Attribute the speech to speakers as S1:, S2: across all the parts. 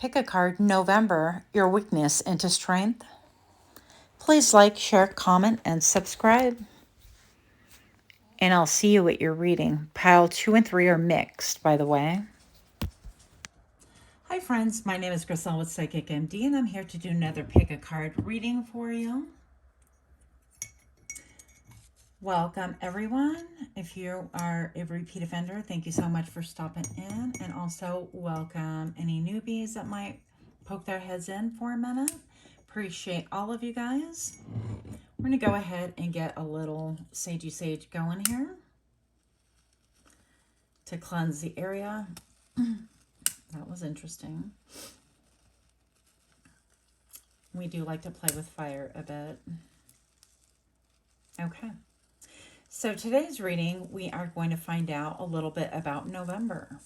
S1: Pick a card, November, your weakness into strength. Please like, share, comment, and subscribe. And I'll see you at your reading. Pile 2 and 3 are mixed, by the way. Hi friends, my name is Griselle with Psychic MD, and I'm here to do another pick a card reading for you. Welcome everyone. If you are a repeat offender, thank you so much for stopping in, and also welcome any newbies that might poke their heads in for a minute. Appreciate all of you guys. We're going to go ahead and get a little sagey sage going here to cleanse the area. That was interesting. We do like to play with fire a bit. Okay. So today's reading, we are going to find out a little bit about November.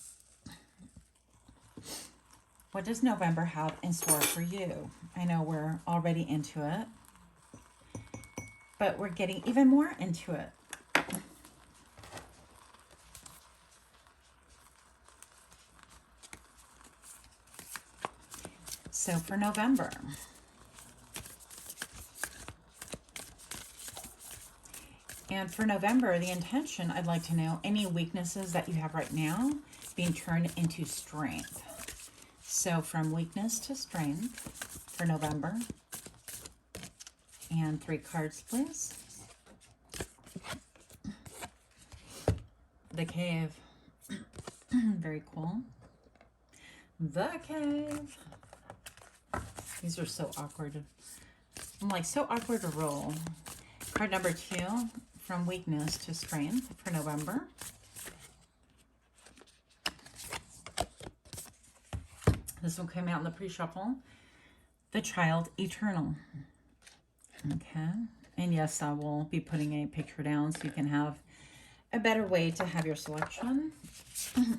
S1: What does November have in store for you? I know we're already into it, but we're getting even more into it. So for November, and for November, the intention, I'd like to know any weaknesses that you have right now being turned into strength. So from weakness to strength for November. And 3 cards, please. The Cave. Very cool. The Cave. These are so awkward. I'm like, so awkward to roll. Card number 2, from weakness to strength for November. This one came out in the pre-shuffle. The Child Eternal. Okay. And yes, I will be putting a picture down so you can have a better way to have your selection.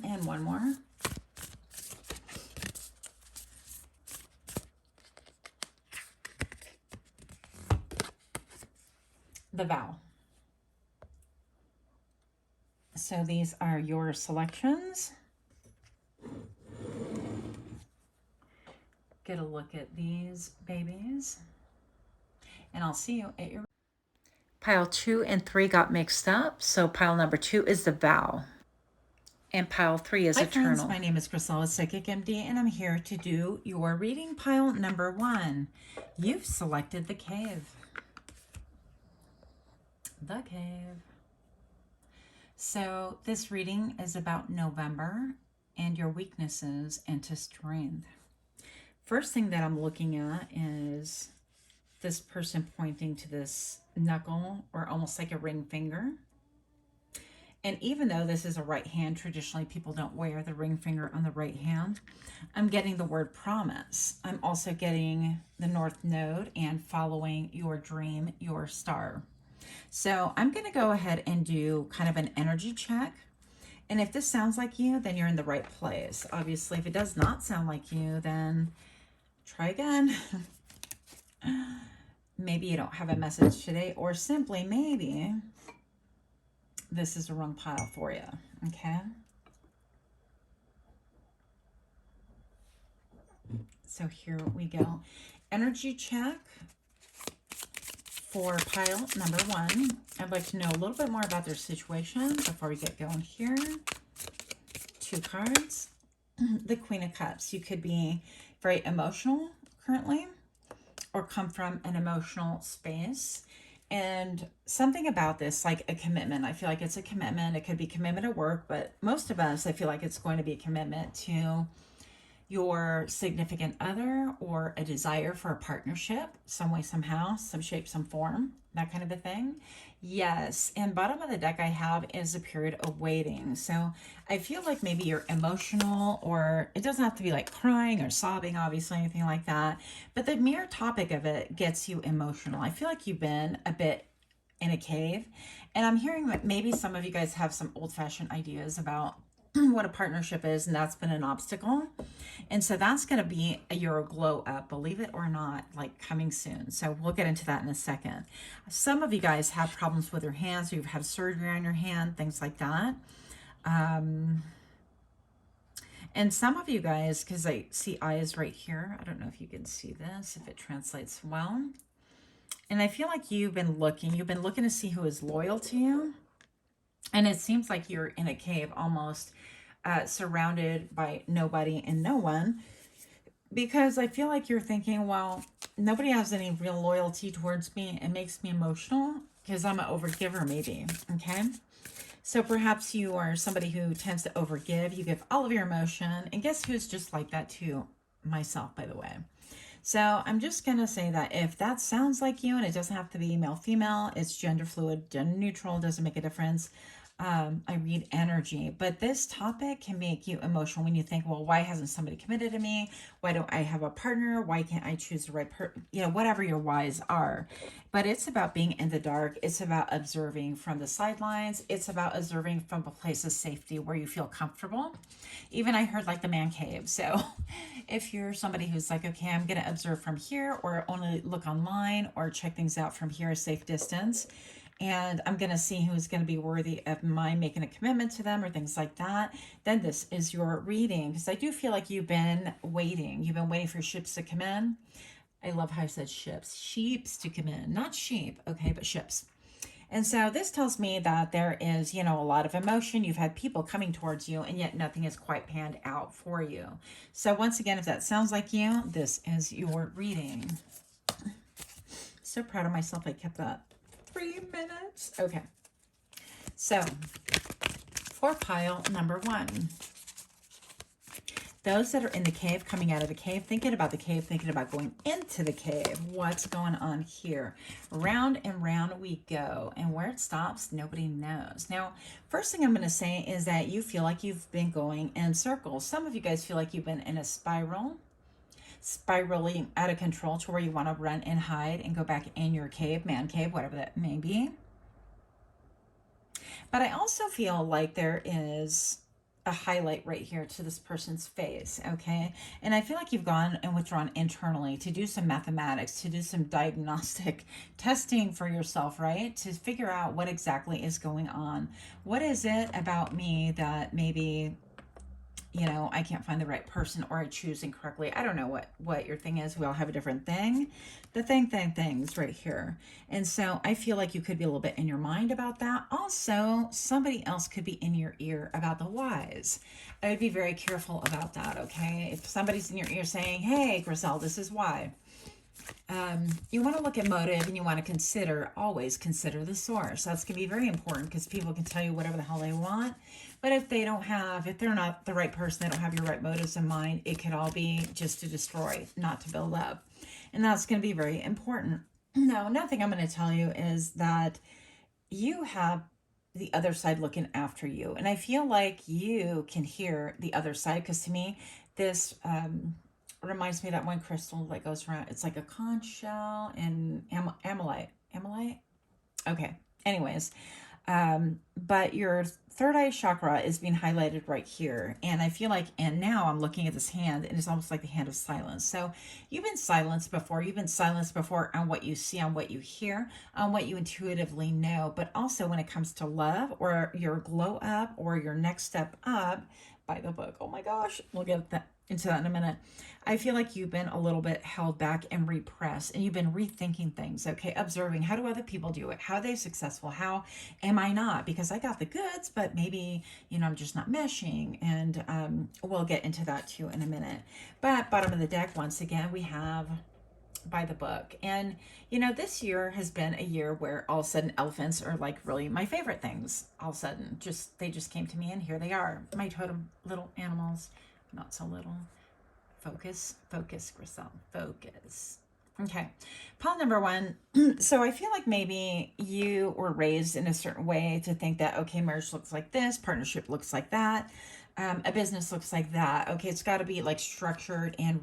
S1: And one more. The Vow. So these are your selections. Get a look at these babies. And I'll see you at your... Pile 2 and 3 got mixed up. So pile number 2 is The Vow. And pile 3 is Eternal. Hi friends, my name is Griselle with Psychic MD, and I'm here to do your reading. Pile number 1. You've selected The Cave. The Cave. So this reading is about November and your weaknesses into strength. First thing that I'm looking at is this person pointing to this knuckle, or almost like a ring finger. And even though this is a right hand, traditionally people don't wear the ring finger on the right hand. I'm getting the word promise. I'm also getting the North Node and following your dream, your star. So I'm going to go ahead and do kind of an energy check. And if this sounds like you, then you're in the right place. Obviously, if it does not sound like you, then try again. Maybe you don't have a message today, or simply maybe this is the wrong pile for you. Okay. So here we go. Energy check. For pile number 1, I'd like to know a little bit more about their situation before we get going here. 2 cards. The Queen of Cups. You could be very emotional currently, or come from an emotional space. And something about this, like a commitment. I feel like it's a commitment. It could be commitment at work, but most of us, I feel like it's going to be a commitment to your significant other, or a desire for a partnership, some way, somehow, some shape, some form, that kind of a thing. Yes, and bottom of the deck I have is a period of waiting. So I feel like maybe you're emotional, or it doesn't have to be like crying or sobbing, obviously, anything like that. But the mere topic of it gets you emotional. I feel like you've been a bit in a cave. And I'm hearing that maybe some of you guys have some old-fashioned ideas about what a partnership is, and that's been an obstacle. And so that's going to be your glow up, believe it or not, like coming soon. So we'll get into that in a second. Some of you guys have problems with your hands. You've had surgery on your hand, things like that. And And some of you guys, because I see eyes right here, I don't know if you can see this, if it translates well. And I feel like you've been looking to see who is loyal to you. And it seems like you're in a cave almost surrounded by nobody and no one. Because I feel like you're thinking, well, nobody has any real loyalty towards me. It makes me emotional because I'm an overgiver maybe, okay? So perhaps you are somebody who tends to overgive. You give all of your emotion. And guess who's just like that too? Myself, by the way. So I'm just going to say that if that sounds like you, and it doesn't have to be male, female, it's gender fluid, gender neutral, doesn't make a difference. I read energy, but this topic can make you emotional when you think, well, why hasn't somebody committed to me? Why don't I have a partner? Why can't I choose the right person? You know, whatever your whys are. But it's about being in the dark. It's about observing from the sidelines. It's about observing from a place of safety where you feel comfortable. Even I heard like the man cave. So if you're somebody who's like, okay, I'm going to observe from here or only look online or check things out from here, a safe distance, and I'm going to see who's going to be worthy of my making a commitment to them or things like that, then this is your reading. Because I do feel like you've been waiting. You've been waiting for ships to come in. I love how I said ships. Sheeps to come in. Not sheep, okay, but ships. And so this tells me that there is, you know, a lot of emotion. You've had people coming towards you, and yet nothing is quite panned out for you. So once again, if that sounds like you, this is your reading. So proud of myself. I kept that 3 minutes. Okay. So for pile number 1, those that are in the cave, coming out of the cave, thinking about the cave, thinking about going into the cave. What's going on here? Round and round we go. And where it stops, nobody knows. Now, first thing I'm going to say is that you feel like you've been going in circles. Some of you guys feel like you've been in a spiral, spiraling out of control to where you want to run and hide and go back in your cave, man cave, whatever that may be. But I also feel like there is a highlight right here to this person's face, okay? And I feel like you've gone and withdrawn internally to do some mathematics, to do some diagnostic testing for yourself, right? To figure out what exactly is going on. What is it about me that maybe, you know, I can't find the right person, or I choose incorrectly. I don't know what your thing is. We all have a different thing. The thing's right here. And so I feel like you could be a little bit in your mind about that. Also, somebody else could be in your ear about the whys. I would be very careful about that, okay? If somebody's in your ear saying, hey, Griselle, this is why. You want to look at motive, and you want to always consider the source. That's going to be very important, because people can tell you whatever the hell they want. But if they're not the right person, they don't have your right motives in mind, it could all be just to destroy, not to build up. And that's going to be very important. No, nothing I'm going to tell you is that you have the other side looking after you. And I feel like you can hear the other side, because to me, this reminds me of that one crystal that goes around. It's like a conch shell and amylite. Amylite? Okay. Anyways, but your third eye chakra is being highlighted right here. And I feel like, and now I'm looking at this hand, and it's almost like the hand of silence. So you've been silenced before. You've been silenced before on what you see, on what you hear, on what you intuitively know. But also when it comes to love, or your glow up, or your next step up, by the book. Oh my gosh, we'll get into that in a minute. I feel like you've been a little bit held back and repressed, and you've been rethinking things, okay? Observing, how do other people do it? How are they successful? How am I not? Because I got the goods, but maybe, you know, I'm just not meshing. And we'll get into that too in a minute. But bottom of the deck, once again, we have by the book. And, you know, this year has been a year where all of a sudden elephants are like really my favorite things. All of a sudden, they just came to me, and here they are. My totem little animals, not so little. Focus, Griselle, focus. Okay, pile number 1. So I feel like maybe you were raised in a certain way to think that, okay, marriage looks like this, partnership looks like that, a business looks like that. Okay, it's got to be like structured and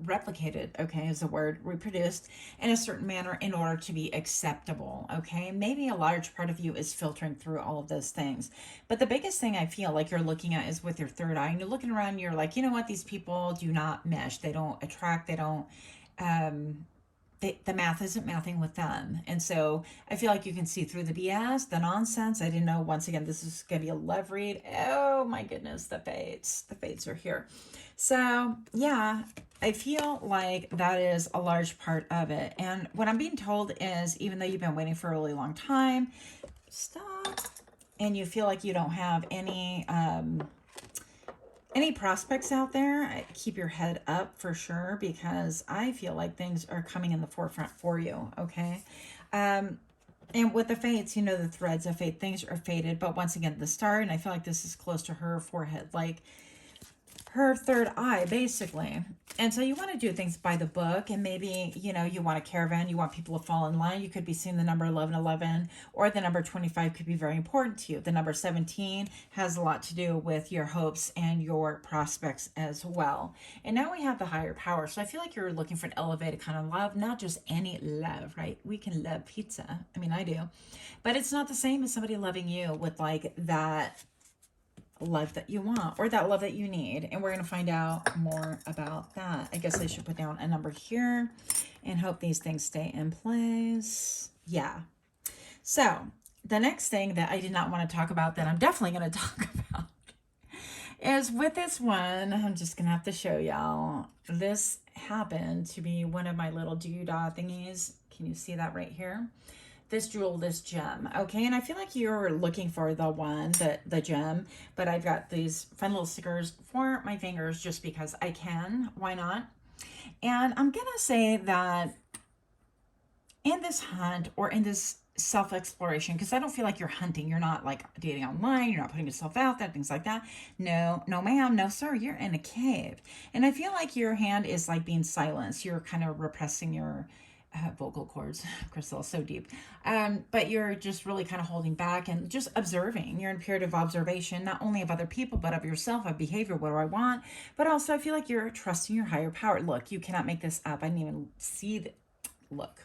S1: replicated, okay, is the word, reproduced in a certain manner in order to be acceptable, okay? Maybe a large part of you is filtering through all of those things. But the biggest thing I feel like you're looking at is with your third eye, and you're looking around, you're like, you know what, these people do not mesh. They don't attract, they the math isn't mathing with them. And so I feel like you can see through the BS, the nonsense. I didn't know, once again, this is going to be a love read. Oh my goodness, the fates. The fates are here. So yeah, I feel like that is a large part of it. And what I'm being told is, even though you've been waiting for a really long time, stop, and you feel like you don't have any prospects out there, keep your head up for sure, because I feel like things are coming in the forefront for you, okay? And with the fates, you know, the threads of fate, things are fated, but once again, the star, and I feel like this is close to her forehead, like her third eye, basically. And so you want to do things by the book, and maybe, you know, you want a caravan, you want people to fall in line. You could be seeing the number 1111, or the number 25 could be very important to you. The number 17 has a lot to do with your hopes and your prospects as well. And now we have the higher power. So I feel like you're looking for an elevated kind of love, not just any love, right? We can love pizza. I mean, I do. But it's not the same as somebody loving you with like that love that you want, or that love that you need. And we're going to find out more about that. I guess I should put down a number here and hope these things stay in place. Yeah. So the next thing that I did not want to talk about, that I'm definitely going to talk about, is with this one. I'm just going to have to show y'all. This happened to be one of my little doodah thingies. Can you see that right here? This jewel, this gem, okay? And I feel like you're looking for the one, the gem, but I've got these fun little stickers for my fingers just because I can. Why not? And I'm gonna say that in this hunt, or in this self-exploration, because I don't feel like you're hunting, you're not like dating online, you're not putting yourself out there, things like that. No, no ma'am, no sir, you're in a cave. And I feel like your hand is like being silenced. You're kind of repressing your vocal cords. Crystal, so deep. But you're just really kind of holding back and just observing. You're in a period of observation, not only of other people, but of yourself, of behavior. What do I want? But also I feel like you're trusting your higher power. Look, you cannot make this up. I didn't even see the, look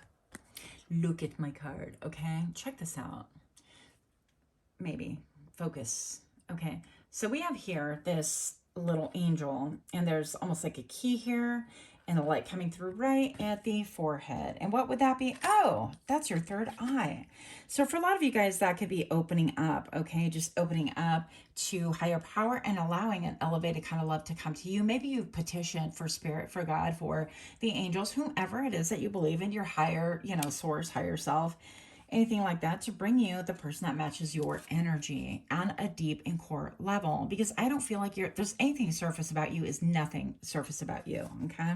S1: at my card. Okay, check this out. Maybe focus. Okay, so we have here this little angel, and there's almost like a key here, and the light coming through right at the forehead. And what would that be? Oh, that's your third eye. So for a lot of you guys, that could be opening up, okay? Just opening up to higher power and allowing an elevated kind of love to come to you. Maybe you've petitioned for spirit, for God, for the angels, whomever it is that you believe in, your higher, you know, source, higher self, anything like that, to bring you the person that matches your energy on a deep and core level. Because I don't feel like there's anything surface about you is nothing surface about you, okay?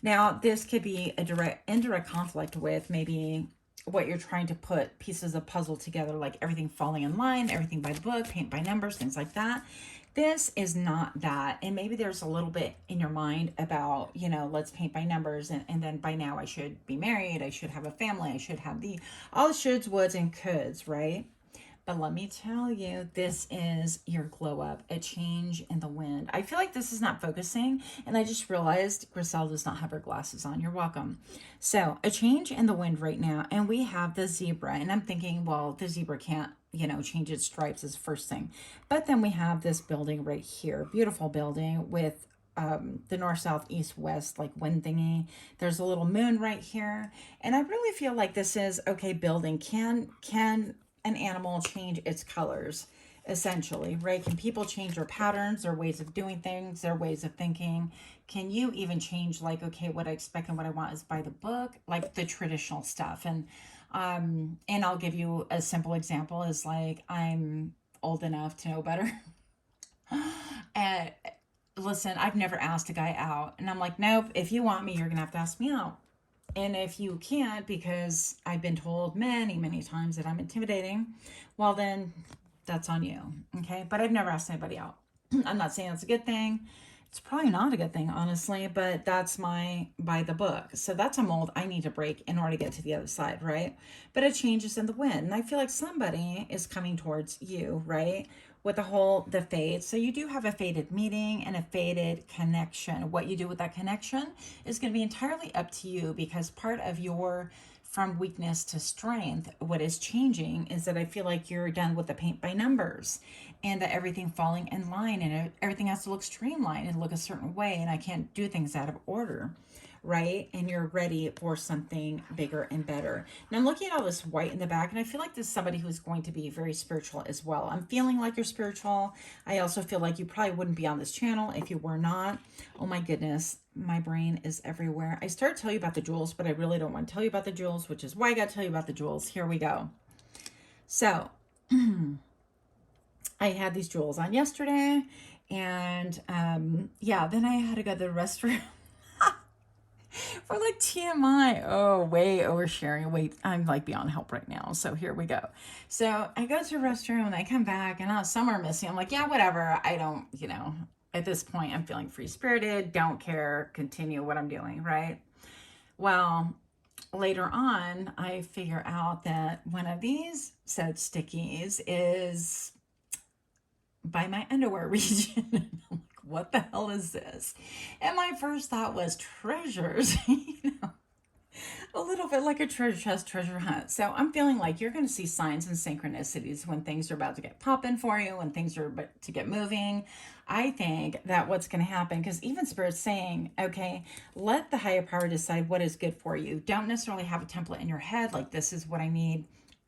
S1: Now, this could be a indirect conflict with maybe what you're trying to put pieces of puzzle together, like everything falling in line, everything by the book, paint by numbers, things like that. This is not that. And maybe there's a little bit in your mind about, you know, let's paint by numbers. And then by now I should be married. I should have a family. I should have all the shoulds, woulds, and coulds, right? But let me tell you, this is your glow up, a change in the wind. I feel like this is not focusing, and I just realized Griselle does not have her glasses on. You're welcome. So a change in the wind right now, and we have the zebra, and I'm thinking, well, the zebra can't, you know, change its stripes as first thing. But then we have this building right here, beautiful building with the north, south, east, west, like wind thingy. There's a little moon right here, and I really feel like this is okay. Building, can an animal change its colors, essentially, right? Can people change their patterns, their ways of doing things, their ways of thinking? Can you even change, like, okay, what I expect and what I want is by the book, like the traditional stuff? And I'll give you a simple example, is like, I'm old enough to know better. And listen, I've never asked a guy out, and I'm like, nope, if you want me, you're gonna have to ask me out. And if you can't, because I've been told many, many times that I'm intimidating, well, then that's on you, okay? But I've never asked anybody out. I'm not saying that's a good thing. It's probably not a good thing, honestly, but that's my by the book. So that's a mold I need to break in order to get to the other side, right? But it changes in the wind. And I feel like somebody is coming towards you, right? With the fade. So you do have a faded meeting and a faded connection. What you do with that connection is going to be entirely up to you, because part of your from weakness to strength, what is changing is that I feel like you're done with the paint by numbers, and that everything falling in line, and everything has to look streamlined and look a certain way, and I can't do things out of order, right? And you're ready for something bigger and better. Now I'm looking at all this white in the back, and I feel like this is somebody who's going to be very spiritual as well. I'm feeling like you're spiritual. I also feel like you probably wouldn't be on this channel if you were not. Oh my goodness, my brain is everywhere. I started to tell you about the jewels, but I really don't want to tell you about the jewels, which is why I got to tell you about the jewels. Here we go. So I had these jewels on yesterday, and yeah, then I had to go to the restroom for like TMI. Oh, way oversharing. Wait, I'm like beyond help right now. So here we go. So I go to the restroom and I come back and some are missing. I'm like, yeah, whatever. I don't, at this point I'm feeling free spirited. Don't care. Continue what I'm doing. Right. Well, later on, I figure out that one of these said stickies is by my underwear region. I'm like, what the hell is this? And my first thought was treasures, a little bit like a treasure chest, treasure hunt. So I'm feeling like you're going to see signs and synchronicities when things are about to get popping for you, when things are about to get moving. I think that what's going to happen, because even Spirit's saying, okay, let the higher power decide what is good for you. Don't necessarily have a template in your head like this is what I need.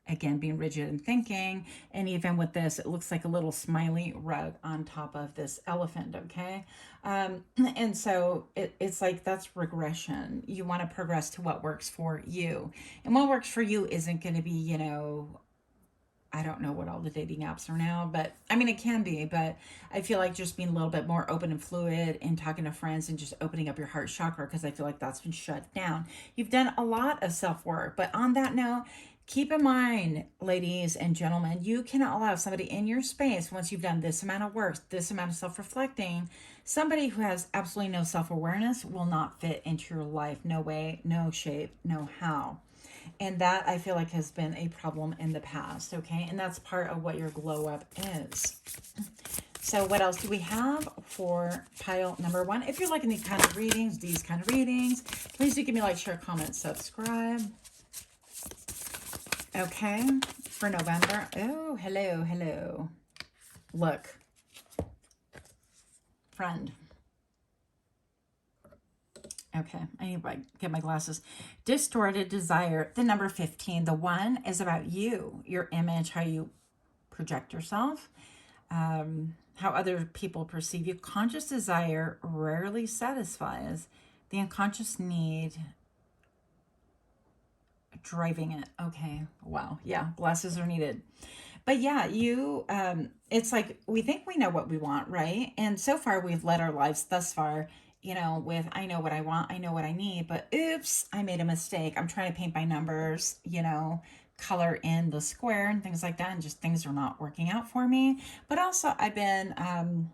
S1: Again, being rigid and thinking. And even with this, it looks like a little smiley rug on top of this elephant, okay? And so it's like that's regression. You want to progress to what works for you. And what works for you isn't going to be, I don't know what all the dating apps are now, but I mean, it can be, but I feel like just being a little bit more open and fluid and talking to friends and just opening up your heart chakra, because I feel like that's been shut down. You've done a lot of self-work, but on that note, keep in mind, ladies and gentlemen, you cannot allow somebody in your space, once you've done this amount of work, this amount of self-reflecting, somebody who has absolutely no self-awareness will not fit into your life. No way, no shape, no how. And that I feel like has been a problem in the past, okay? And that's part of what your glow up is. So what else do we have for pile number 1? If you're liking these kind of readings, please do give me a like, share, comment, subscribe. Okay, for November. Oh, hello. Look. Friend. Okay, I need to get my glasses. Distorted desire, the number 15. The 1 is about you, your image, how you project yourself, how other people perceive you. Conscious desire rarely satisfies. The unconscious need driving it. Okay, wow. Yeah, glasses are needed. But yeah, it's like we think we know what we want, right? And so far we've led our lives thus far, with I know what I want, I know what I need, but oops, I made a mistake. I'm trying to paint by numbers, color in the square and things like that, and just things are not working out for me. But also I've been,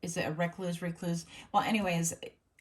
S1: is it a recluse? Well, anyways,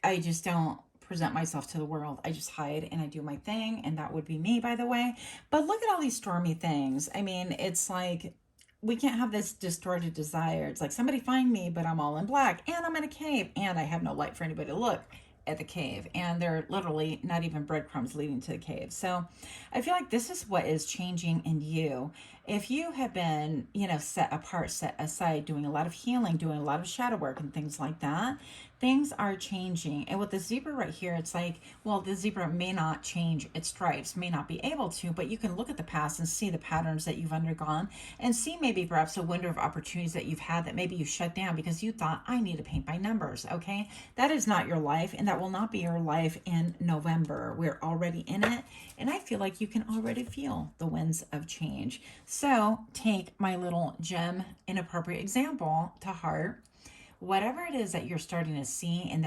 S1: I just don't present myself to the world. I just hide and I do my thing, and that would be me, by the way. But look at all these stormy things. I mean, it's like we can't have this distorted desire. It's like somebody find me, but I'm all in black and I'm in a cave and I have no light for anybody to look at the cave, and there are literally not even breadcrumbs leading to the cave. So I feel like this is what is changing in you. If you have been, set apart, set aside, doing a lot of healing, doing a lot of shadow work and things like that, things are changing. And with the zebra right here, it's like, well, the zebra may not change its stripes, may not be able to, but you can look at the past and see the patterns that you've undergone and see maybe perhaps a window of opportunities that you've had that maybe you shut down because you thought, I need to paint by numbers, okay? That is not your life, and that will not be your life in November. We're already in it, and I feel like you can already feel the winds of change. So take my little gem inappropriate example to heart. Whatever it is that you're starting to see, and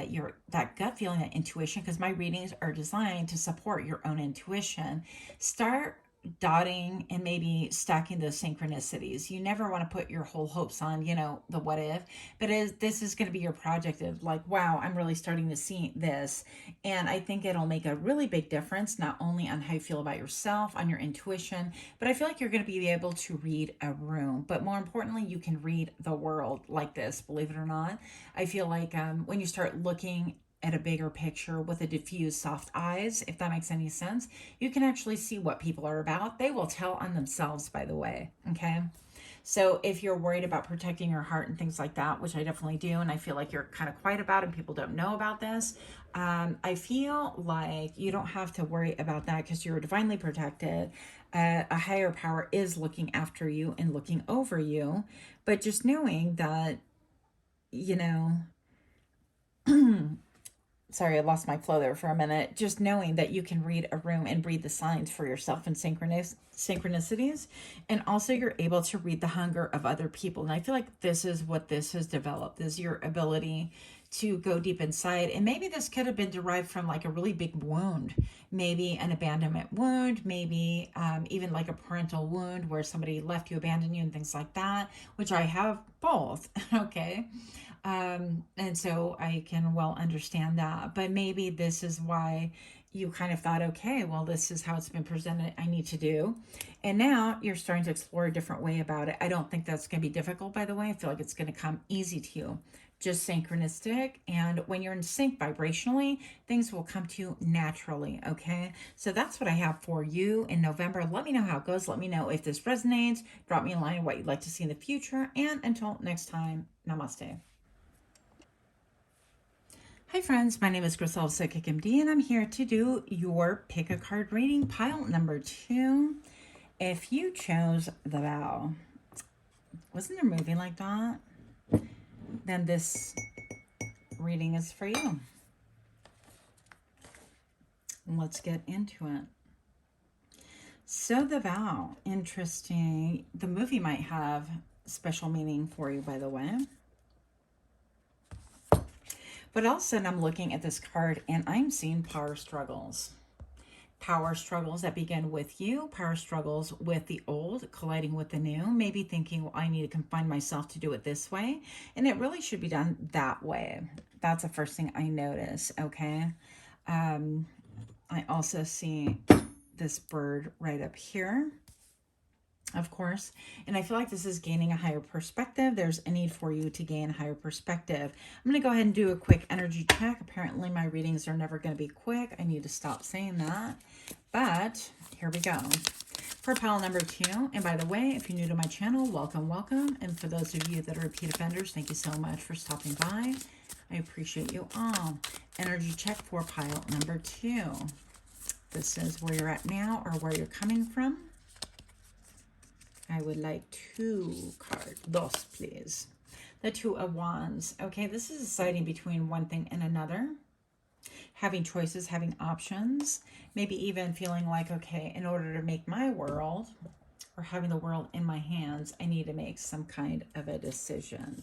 S1: that gut feeling, that intuition, because my readings are designed to support your own intuition, start dotting and maybe stacking those synchronicities. You never want to put your whole hopes on, the what if, but this is going to be your project of like, wow, I'm really starting to see this. And I think it'll make a really big difference, not only on how you feel about yourself, on your intuition, but I feel like you're going to be able to read a room. But more importantly, you can read the world like this, believe it or not. I feel like when you start looking at a bigger picture with a diffused soft eyes, if that makes any sense, you can actually see what people are about. They will tell on themselves, by the way, okay? So if you're worried about protecting your heart and things like that, which I definitely do, and I feel like you're kind of quiet about it and people don't know about this, I feel like you don't have to worry about that because you're divinely protected. A higher power is looking after you and looking over you. But just knowing that, you know, sorry, I lost my flow there for a minute. Just knowing that you can read a room and read the signs for yourself and synchronicities. And also you're able to read the hunger of other people. And I feel like this is what this has developed, is your ability to go deep inside. And maybe this could have been derived from like a really big wound, maybe an abandonment wound, maybe even like a parental wound where somebody left you, abandoned you, and things like that, which I have both. Okay. And so I can well understand that. But maybe this is why you kind of thought, okay, well, this is how it's been presented. I need to do. And now you're starting to explore a different way about it. I don't think that's going to be difficult, by the way. I feel like it's going to come easy to you. Just synchronistic. And when you're in sync vibrationally, things will come to you naturally. Okay. So that's what I have for you in November. Let me know how it goes. Let me know if this resonates. Drop me a line of what you'd like to see in the future. And until next time, namaste. Hi friends, my name is Grisel Psychic MD and I'm here to do your pick a card reading, pile number 2. If you chose the Vow, wasn't there a movie like that? Then this reading is for you. Let's get into it. So the Vow, interesting. The movie might have special meaning for you, by the way. But all of a sudden, I'm looking at this card and I'm seeing power struggles. Power struggles that begin with you, power struggles with the old colliding with the new, maybe thinking, well, I need to confine myself to do it this way. And it really should be done that way. That's the first thing I notice, okay? I also see this bird right up here, of course. And I feel like this is gaining a higher perspective. There's a need for you to gain a higher perspective. I'm going to go ahead and do a quick energy check. Apparently my readings are never going to be quick. I need to stop saying that. But here we go. For pile number 2. And by the way, if you're new to my channel, welcome, welcome. And for those of you that are repeat offenders, thank you so much for stopping by. I appreciate you all. Energy check for pile number 2. This is where you're at now or where you're coming from. I would like 2 cards. Dos, please. The 2 of Wands. Okay, this is deciding between one thing and another. Having choices, having options. Maybe even feeling like, okay, in order to make my world, or having the world in my hands, I need to make some kind of a decision.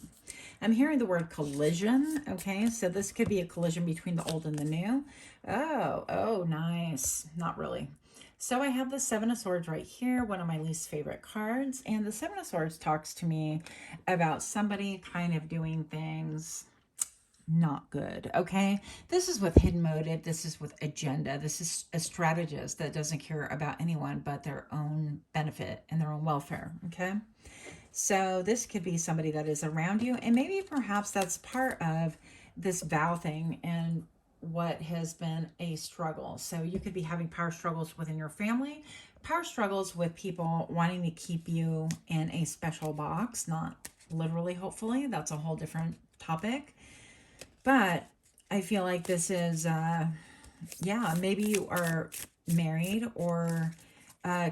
S1: I'm hearing the word collision. Okay, so this could be a collision between the old and the new. Oh, nice. Not really. So I have the 7 of Swords right here, one of my least favorite cards. And the 7 of Swords talks to me about somebody kind of doing things not good, okay? This is with hidden motive. This is with agenda. This is a strategist that doesn't care about anyone but their own benefit and their own welfare, okay? So this could be somebody that is around you. And maybe perhaps that's part of this vow thing and what has been a struggle. So you could be having power struggles within your family, power struggles with people wanting to keep you in a special box, not literally, hopefully. That's a whole different topic. But I feel like this is, yeah, maybe you are married or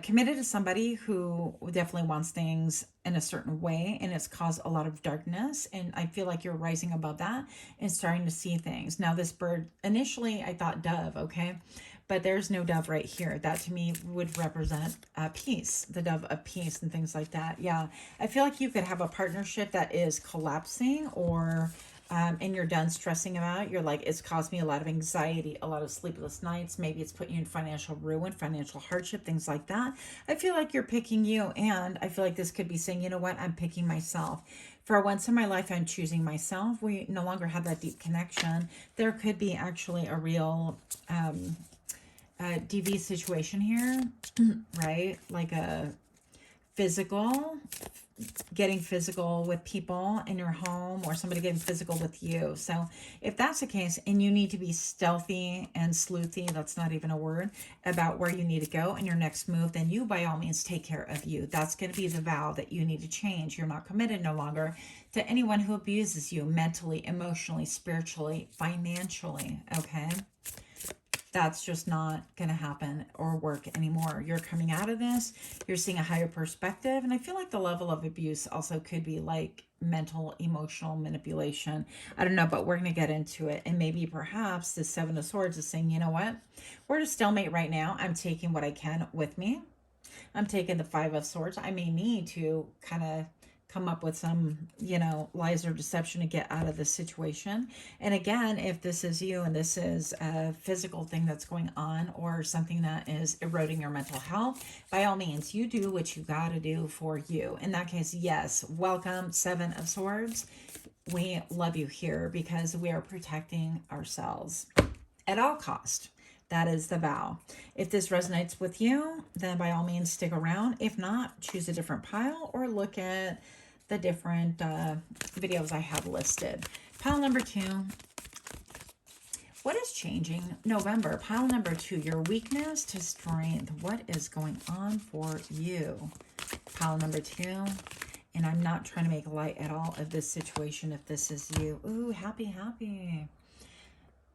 S1: committed to somebody who definitely wants things in a certain way, and it's caused a lot of darkness. And I feel like you're rising above that and starting to see things. Now, this bird, initially I thought dove, okay? But there's no dove right here. That to me would represent peace, the dove of peace and things like that. Yeah, I feel like you could have a partnership that is collapsing or and you're done stressing about it. You're like, it's caused me a lot of anxiety, a lot of sleepless nights. Maybe it's put you in financial ruin, financial hardship, things like that. I feel like you're picking you, and I feel like this could be saying, you know what, I'm picking myself. For once in my life, I'm choosing myself. We no longer have that deep connection. There could be actually a real DV situation here, right? Like a physical getting physical with people in your home or somebody getting physical with you. So if that's the case and you need to be stealthy and sleuthy, that's not even a word, about where you need to go and your next move, then you by all means take care of you. That's going to be the vow that you need to change. You're not committed no longer to anyone who abuses you mentally, emotionally, spiritually, financially, okay? That's just not going to happen or work anymore. You're coming out of this. You're seeing a higher perspective. And I feel like the level of abuse also could be like mental, emotional manipulation. I don't know, but we're going to get into it. And maybe perhaps the Seven of Swords is saying, you know what? We're at a stalemate right now. I'm taking what I can with me. I'm taking the Five of Swords. I may need to kind of come up with some, lies or deception to get out of this situation. And again, if this is you and this is a physical thing that's going on or something that is eroding your mental health, by all means, you do what you got to do for you. In that case, yes, welcome, Seven of Swords. We love you here because we are protecting ourselves at all cost. That is the vow. If this resonates with you, then by all means stick around. If not, choose a different pile or look at the different videos I have listed. Pile number 2. What is changing? November. Pile number 2. Your weakness to strength. What is going on for you? Pile number 2. And I'm not trying to make light at all of this situation if this is you. Ooh, happy, happy.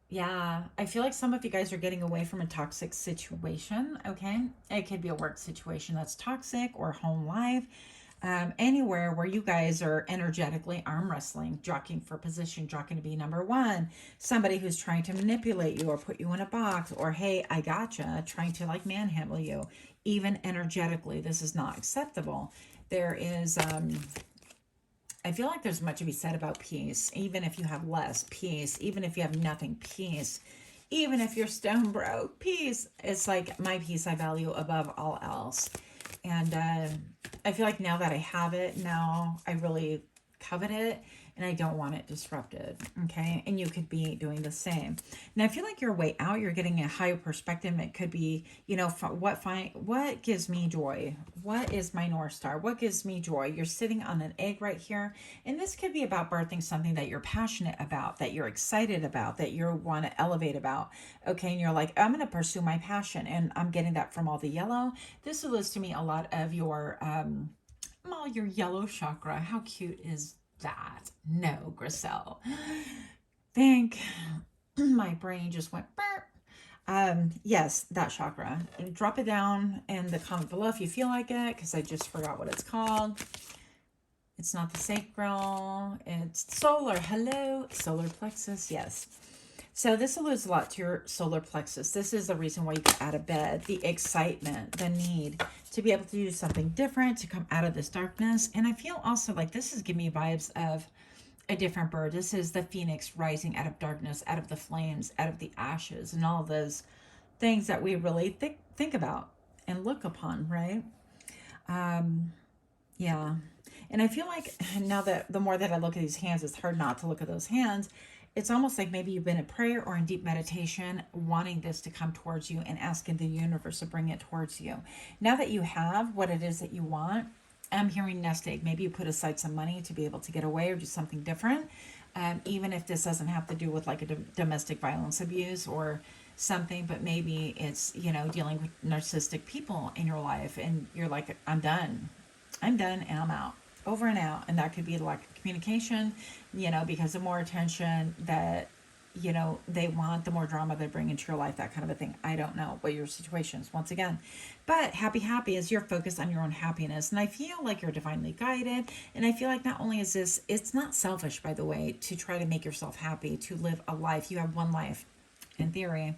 S1: Yeah, I feel like some of you guys are getting away from a toxic situation, okay? It could be a work situation that's toxic or home life. Anywhere where you guys are energetically arm wrestling, jockeying for position, jockeying to be number one, somebody who's trying to manipulate you or put you in a box, or hey, I gotcha, trying to like manhandle you, even energetically. This is not acceptable. There is, I feel like there's much to be said about peace, even if you have less peace, even if you have nothing, peace, even if you're stone broke, peace. It's like my peace I value above all else. And I feel like now that I have it, now I really covet it and I don't want it disrupted, okay? And you could be doing the same. Now, I feel like your way out, you're getting a higher perspective. It could be, what gives me joy? What is my North Star? What gives me joy? You're sitting on an egg right here. And this could be about birthing something that you're passionate about, that you're excited about, that you want to elevate about, okay? And you're like, I'm going to pursue my passion. And I'm getting that from all the yellow. This will list to me a lot of your yellow chakra. How cute is that? No, Griselle. Think my brain just went burp. Yes, that chakra. And drop it down in the comment below if you feel like it, because I just forgot what it's called. It's not the sacral. It's solar. Hello, solar plexus. Yes. So this alludes a lot to your solar plexus. This is the reason why you get out of bed, the excitement, the need to be able to do something different, to come out of this darkness. And I feel also like this is giving me vibes of a different bird. This is the phoenix rising out of darkness, out of the flames, out of the ashes, and all those things that we really think about and look upon, right? Yeah. And I feel like now that the more that I look at these hands, it's hard not to look at those hands. It's almost like maybe you've been in prayer or in deep meditation, wanting this to come towards you and asking the universe to bring it towards you. Now that you have what it is that you want, I'm hearing nest egg. Maybe you put aside some money to be able to get away or do something different. Even if this doesn't have to do with like a domestic violence abuse or something, but maybe it's, dealing with narcissistic people in your life and you're like, I'm done and I'm out. Over and out. And that could be lack of communication, because the more attention that, they want, the more drama they bring into your life, that kind of a thing. I don't know what your situation is once again. But happy is you're focused on your own happiness. And I feel like you're divinely guided. And I feel like not only is this, it's not selfish, by the way, to try to make yourself happy, to live a life. You have one life in theory,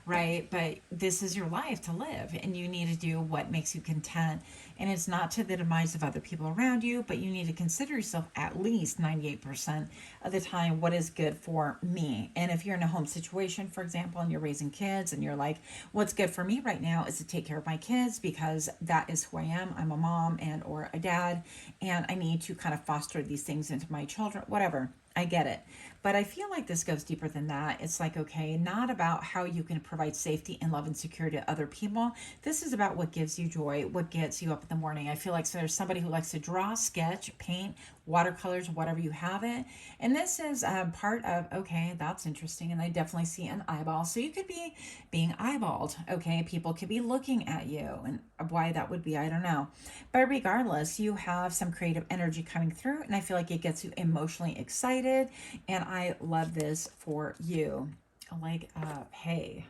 S1: right? But this is your life to live and you need to do what makes you content. And it's not to the demise of other people around you, but you need to consider yourself at least 98% of the time, what is good for me. And if you're in a home situation, for example, and you're raising kids and you're like, what's good for me right now is to take care of my kids because that is who I am. I'm a mom and or a dad, and I need to kind of foster these things into my children, whatever. I get it. But I feel like this goes deeper than that. It's like, okay, not about how you can provide safety and love and security to other people. This is about what gives you joy, what gets you up in the morning. I feel like so there's somebody who likes to draw, sketch, paint, watercolors, whatever you have it. And this is part of, okay, that's interesting. And I definitely see an eyeball. So you could be being eyeballed. Okay. People could be looking at you. And why that would be, I don't know. But regardless, you have some creative energy coming through. And I feel like it gets you emotionally excited. And I love this for you. A leg up. Hey.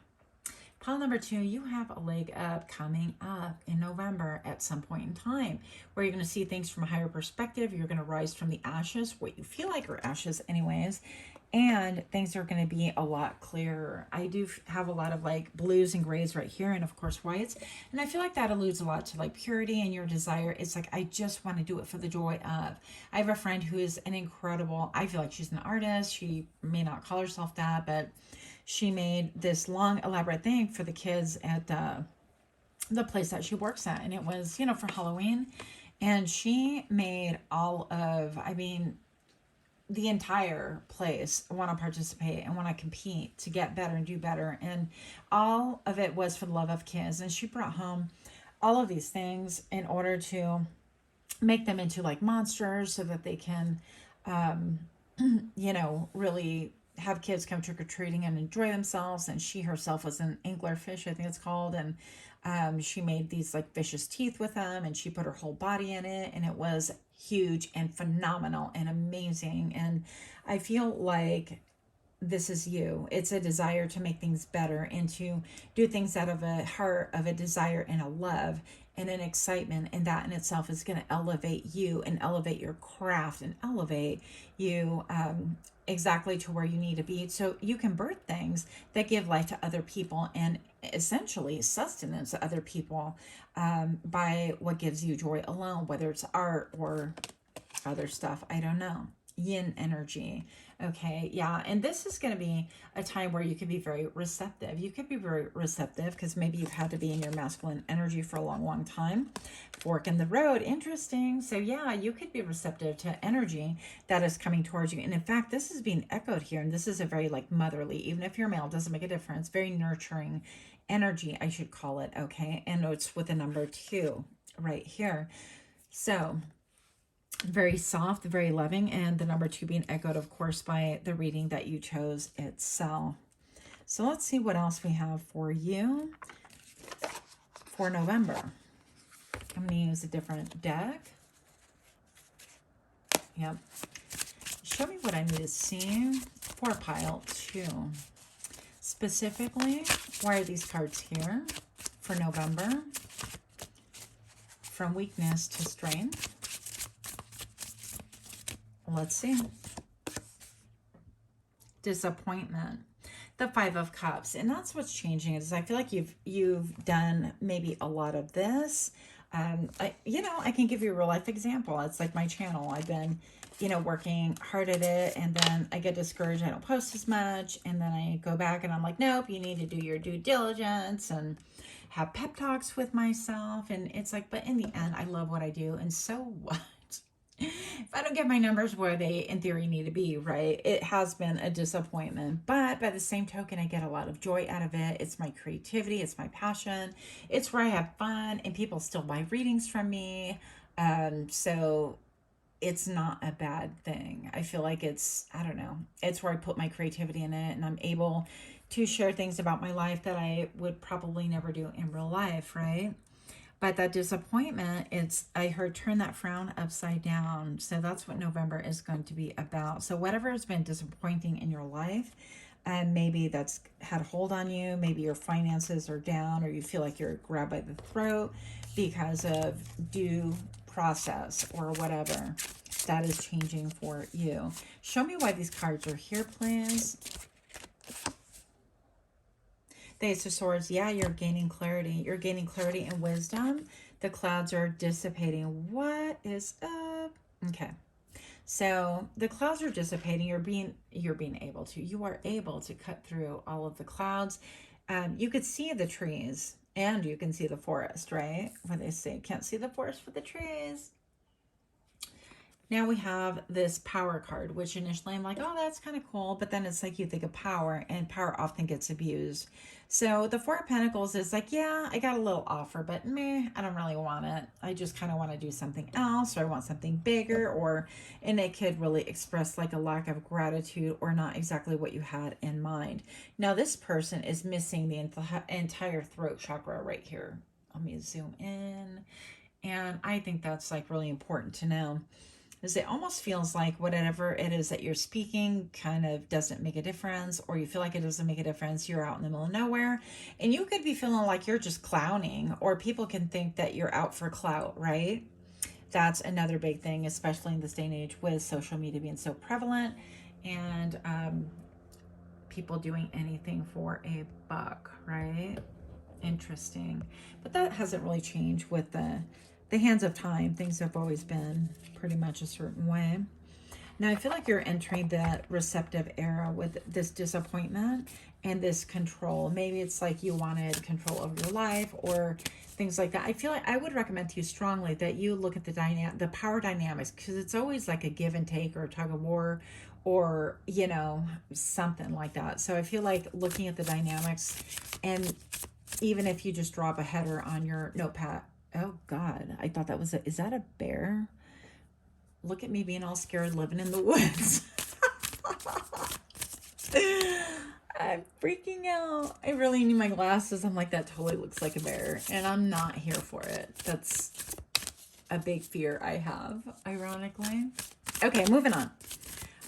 S1: Pile number 2, you have a leg up coming up in November at some point in time where you're going to see things from a higher perspective. You're going to rise from the ashes, what you feel like are ashes anyways, and things are going to be a lot clearer. I do have a lot of like blues and grays right here, and of course whites, and I feel like that alludes a lot to like purity and your desire. It's like, I just want to do it for the joy of. I have a friend who is an incredible, I feel like she's an artist. She may not call herself that, but she made this long elaborate thing for the kids at the place that she works at, and it was, you know, for Halloween. And she made all of, I mean, the entire place want to participate and want to compete to get better and do better, and all of it was for the love of kids. And she brought home all of these things in order to make them into like monsters so that they can you know, really have kids come trick-or-treating and enjoy themselves. And she herself was an anglerfish, I think it's called, and she made these like vicious teeth with them, and she put her whole body in it, and it was huge and phenomenal and amazing. And I feel like this is you. It's a desire to make things better and to do things out of a heart of a desire and a love and an excitement. And that in itself is going to elevate you and elevate your craft and elevate you exactly to where you need to be. So you can birth things that give life to other people and essentially sustenance to other people by what gives you joy alone, whether it's art or other stuff. I don't know. Yin energy. Okay, yeah, and this is going to be a time where you could be very receptive. You could be very receptive because maybe you've had to be in your masculine energy for a long, long time. Fork in the road, interesting. So yeah, you could be receptive to energy that is coming towards you. And in fact, this is being echoed here, and this is a very like motherly, even if you're male, doesn't make a difference, very nurturing energy, I should call it, okay? And it's with a number 2 right here. So very soft, very loving, and the number 2 being echoed, of course, by the reading that you chose itself. So let's see what else we have for you for November. I'm going to use a different deck. Yep. Show me what I need to see for pile 2. Specifically, why are these cards here for November? From weakness to strength. Let's see. Disappointment. The 5 of Cups. And that's what's changing is I feel like you've done maybe a lot of this. I can give you a real life example. It's like my channel. I've been, working hard at it, and then I get discouraged. I don't post as much, and then I go back and I'm like, nope, you need to do your due diligence and have pep talks with myself. And it's like, but in the end, I love what I do, and so what? If I don't get my numbers where they in theory need to be, right? It has been a disappointment, but by the same token, I get a lot of joy out of it. It's my creativity, it's my passion, it's where I have fun, and people still buy readings from me. So it's not a bad thing. I feel like it's where I put my creativity in it, and I'm able to share things about my life that I would probably never do in real life, right? But that disappointment, I heard turn that frown upside down. So that's what November is going to be about. So whatever has been disappointing in your life, and maybe that's had a hold on you, maybe your finances are down, or you feel like you're grabbed by the throat because of due process or whatever, that is changing for you. Show me why these cards are here, please. The Ace of Swords, yeah, you're gaining clarity. You're gaining clarity and wisdom. The clouds are dissipating. What is up? Okay. So the clouds are dissipating. You are able to cut through all of the clouds. You could see the trees and you can see the forest, right? When they say can't see the forest for the trees. Now we have this power card, which initially I'm like, oh, that's kind of cool. But then it's like you think of power, and power often gets abused. So the Four of Pentacles is like, yeah, I got a little offer, but meh, I don't really want it. I just kind of want to do something else, or I want something bigger, and it could really express like a lack of gratitude or not exactly what you had in mind. Now this person is missing the entire throat chakra right here. Let me zoom in. And I think that's like really important to know, is it almost feels like whatever it is that you're speaking kind of doesn't make a difference, or you feel like it doesn't make a difference. You're out in the middle of nowhere, and you could be feeling like you're just clowning, or people can think that you're out for clout, right? That's another big thing, especially in this day and age with social media being so prevalent, and people doing anything for a buck, right? Interesting. But that hasn't really changed with the hands of time. Things have always been pretty much a certain way. Now I feel like you're entering that receptive era with this disappointment and this control. Maybe it's like you wanted control over your life or things like that. I feel like I would recommend to you strongly that you look at the power dynamics, because it's always like a give and take or a tug of war, or something like that. So I feel like looking at the dynamics, and even if you just drop a header on your notepad. Oh God, I thought that was is that a bear? Look at me being all scared living in the woods. I'm freaking out. I really need my glasses. I'm like, that totally looks like a bear, and I'm not here for it. That's a big fear I have, ironically. Okay, moving on.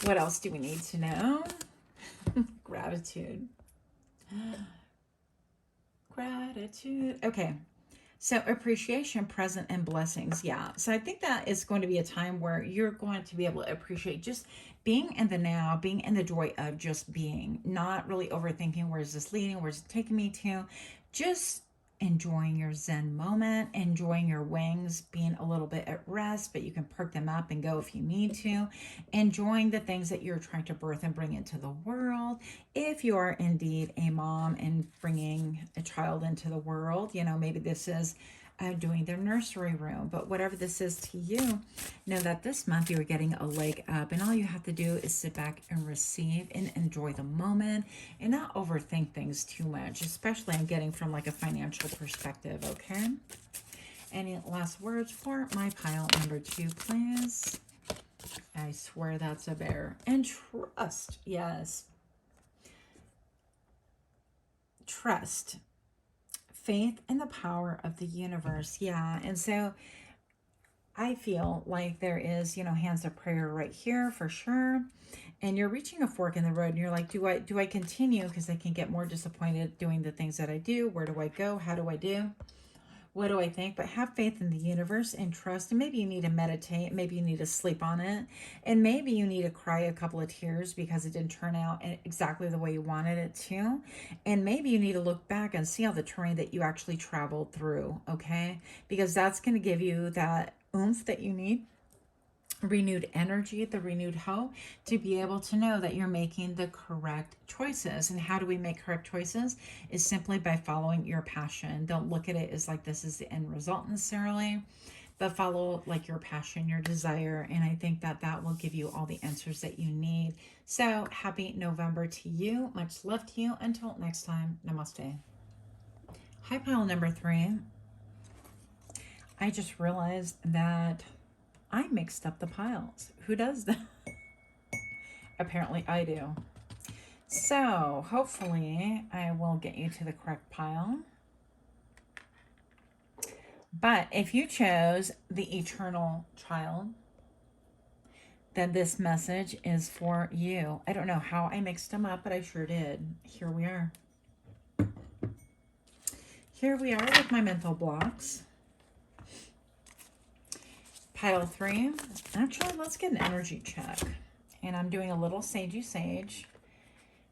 S1: What else do we need to know? Gratitude. Gratitude. Okay. So appreciation, present, and blessings. Yeah. So I think that is going to be a time where you're going to be able to appreciate just being in the now, being in the joy of just being, not really overthinking, where's this leading, where's it taking me to, just enjoying your Zen moment, enjoying your wings, being a little bit at rest, but you can perk them up and go if you need to, enjoying the things that you're trying to birth and bring into the world. If you are indeed a mom and bringing a child into the world, maybe this is doing their nursery room, but whatever this is to you, know that this month you're getting a leg up, and all you have to do is sit back and receive and enjoy the moment and not overthink things too much, especially I'm getting from like a financial perspective. Okay, any last words for my pile number 2, please? I swear that's a bear. And trust. Yes, trust, faith in the power of the universe. Yeah. And so I feel like there is, hands of prayer right here for sure. And you're reaching a fork in the road, and you're like, do I continue? Because I can get more disappointed doing the things that I do. Where do I go? How do I do? What do I think? But have faith in the universe and trust. And maybe you need to meditate. Maybe you need to sleep on it. And maybe you need to cry a couple of tears because it didn't turn out exactly the way you wanted it to. And maybe you need to look back and see all the terrain that you actually traveled through, okay? Because that's going to give you that oomph that you need, renewed energy, the renewed hope, to be able to know that you're making the correct choices. And how do we make correct choices? Is simply by following your passion. Don't look at it as like this is the end result necessarily, but follow like your passion, your desire. And I think that that will give you all the answers that you need. So happy November to you. Much love to you. Until next time, namaste. Hi, pile number 3. I just realized that I mixed up the piles. Who does that? Apparently I do. So hopefully I will get you to the correct pile. But if you chose the eternal child, then this message is for you. I don't know how I mixed them up, but I sure did. Here we are. Here we are with my mental blocks. Pile 3. Actually, let's get an energy check. And I'm doing a little sagey sage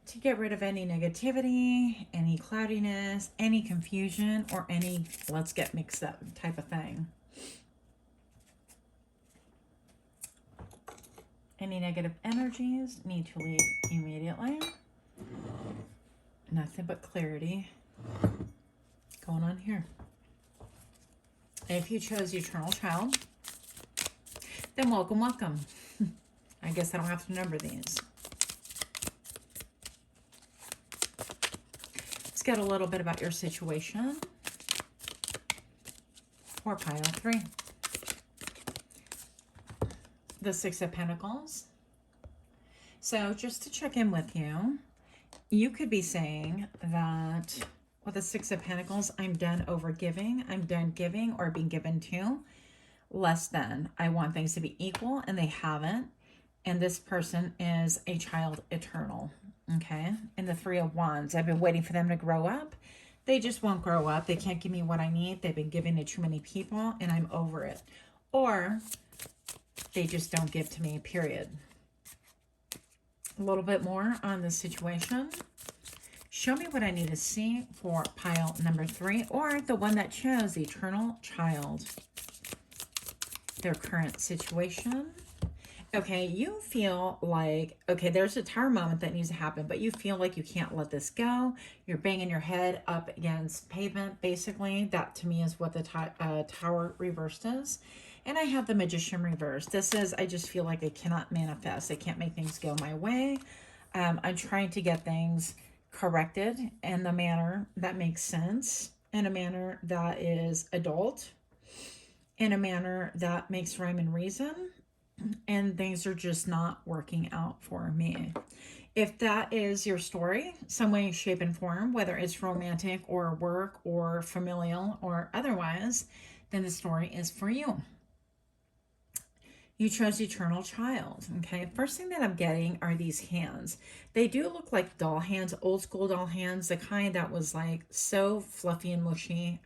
S1: to get rid of any negativity, any cloudiness, any confusion, or any let's get mixed up type of thing. Any negative energies need to leave immediately. Nothing but clarity going on here. And if you chose Eternal Child, then welcome, welcome. I guess I don't have to number these. Let's get a little bit about your situation for pile 3. The Six of Pentacles. So just to check in with you, you could be saying that with the Six of Pentacles, I'm done over giving. I'm done giving or being given to. Less than. I want things to be equal, and they haven't. And this person is a child eternal. Okay? And the Three of Wands, I've been waiting for them to grow up. They just won't grow up. They can't give me what I need. They've been giving to too many people, and I'm over it. Or they just don't give to me, period. A little bit more on the situation. Show me what I need to see for pile number 3, or the one that chose the eternal child. Their current situation. Okay, you feel like, okay, there's a tower moment that needs to happen, but you feel like you can't let this go. You're banging your head up against pavement, basically. That, to me, is what the tower reversed is. And I have the Magician reversed. This is, I just feel like I cannot manifest. I can't make things go my way. I'm trying to get things corrected in the manner that makes sense, in a manner that is adult, in a manner that makes rhyme and reason, and things are just not working out for me. If that is your story, some way, shape, and form, whether it's romantic or work or familial or otherwise, then the story is for you. You chose eternal child, okay? First thing that I'm getting are these hands. They do look like doll hands, old school doll hands, the kind that was like so fluffy and mushy.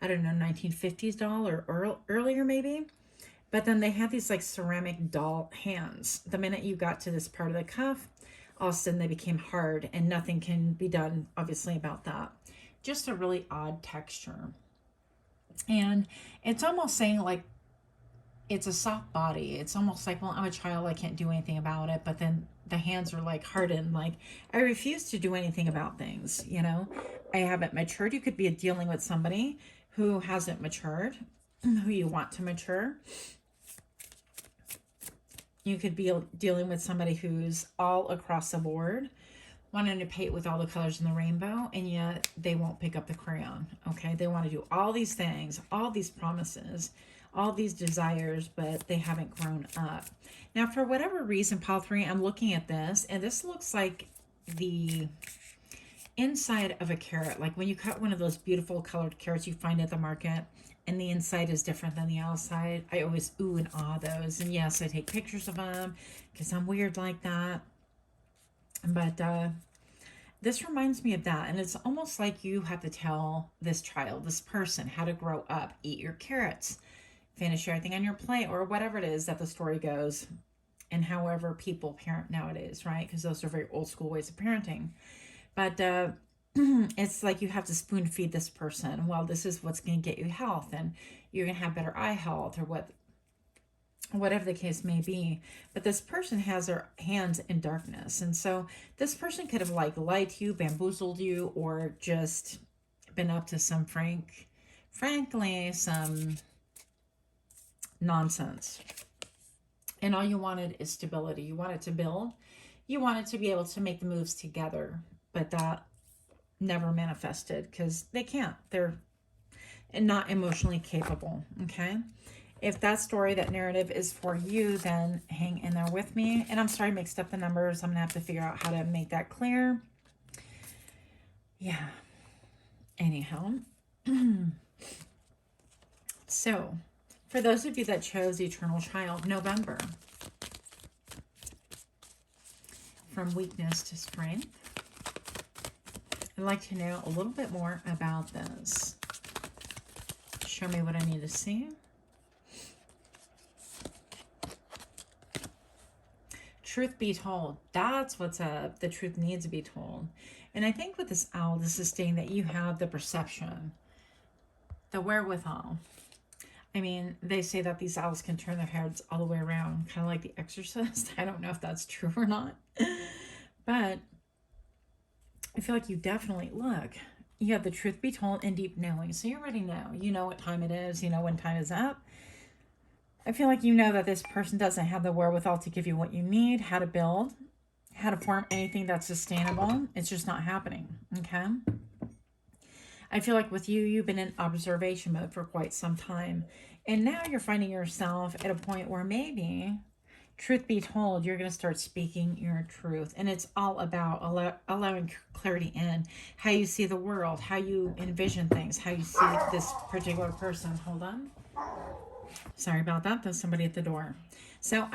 S1: I don't know, 1950s doll or earlier maybe. But then they have these like ceramic doll hands. The minute you got to this part of the cuff, all of a sudden they became hard, and nothing can be done, obviously, about that. Just a really odd texture. And it's almost saying like, it's a soft body. It's almost like, well, I'm a child, I can't do anything about it. But then the hands are like hardened, like I refuse to do anything about things, you know. I haven't matured. You could be dealing with somebody who hasn't matured, who you want to mature. You could be dealing with somebody who's all across the board, wanting to paint with all the colors in the rainbow, and yet they won't pick up the crayon, okay? They want to do all these things, all these promises, all these desires, but they haven't grown up. Now, for whatever reason, pile 3, I'm looking at this, and this looks like the inside of a carrot. Like when you cut one of those beautiful colored carrots you find at the market, and the inside is different than the outside. I always ooh and ah those. And yes, I take pictures of them because I'm weird like that. But this reminds me of that. And it's almost like you have to tell this child, this person, how to grow up. Eat your carrots. Finish everything on your plate, or whatever it is that the story goes. And however people parent nowadays, right? Because those are very old school ways of parenting. But it's like you have to spoon feed this person. Well, this is what's going to get you health, and you're going to have better eye health, or whatever the case may be. But this person has their hands in darkness, and so this person could have like lied to you, bamboozled you, or just been up to some frankly some nonsense. And all you wanted is stability. You wanted to build. You wanted to be able to make the moves together, but that never manifested because they can't. They're not emotionally capable, okay? If that story, that narrative is for you, then hang in there with me. And I'm sorry I mixed up the numbers. I'm going to have to figure out how to make that clear. Yeah. Anyhow. So, for those of you that chose Eternal Child, November. From weakness to strength. I'd like to know a little bit more about this. Show me what I need to see. Truth be told, that's what's up. The truth needs to be told. And I think with this owl, this is saying that you have the perception, the wherewithal. I mean, they say that these owls can turn their heads all the way around, kind of like The Exorcist. I don't know if that's true or not. But I feel like you definitely, look, you have the truth be told and deep knowing. So you already know. You know what time it is. You know when time is up. I feel like you know that this person doesn't have the wherewithal to give you what you need, how to build, how to form anything that's sustainable. It's just not happening, okay? I feel like with you, you've been in observation mode for quite some time. And now you're finding yourself at a point where maybe, truth be told, you're going to start speaking your truth. And it's all about allowing clarity in how you see the world, how you envision things, how you see this particular person. Hold on. Sorry about that. There's somebody at the door. So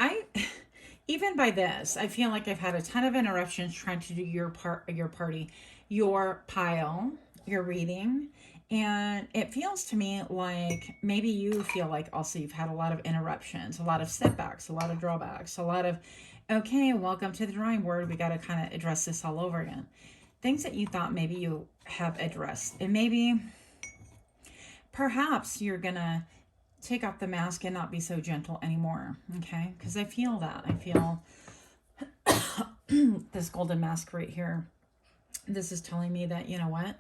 S1: even by this, I feel like I've had a ton of interruptions trying to do your party, your pile, your reading. And it feels to me like maybe you feel like also you've had a lot of interruptions, a lot of setbacks, a lot of drawbacks, a lot of, okay, welcome to the drawing board. We got to kind of address this all over again. Things that you thought maybe you have addressed. And maybe perhaps you're going to take off the mask and not be so gentle anymore, okay? Because I feel that. I feel this golden mask right here. This is telling me that, you know what?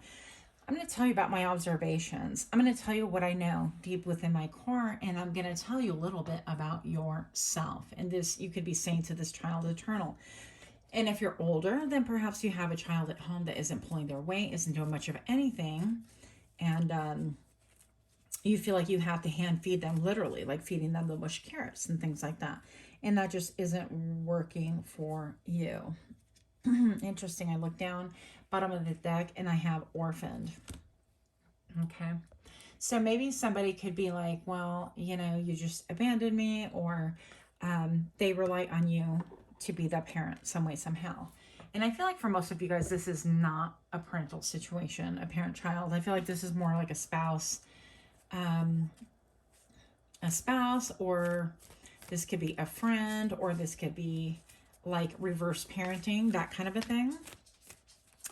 S1: I'm going to tell you about my observations. I'm going to tell you what I know deep within my core, and I'm going to tell you a little bit about yourself. And this, you could be saying to this child eternal. And if you're older, then perhaps you have a child at home that isn't pulling their weight, isn't doing much of anything, and you feel like you have to hand feed them, literally, like feeding them the mush carrots and things like that. And that just isn't working for you. Interesting. I look down, bottom of the deck, and I have orphaned. Okay. So maybe somebody could be like, well, you know, you just abandoned me, or they rely on you to be the parent some way, somehow. And I feel like for most of you guys, this is not a parental situation, a parent-child. I feel like this is more like a spouse, or this could be a friend, or this could be like reverse parenting, that kind of a thing.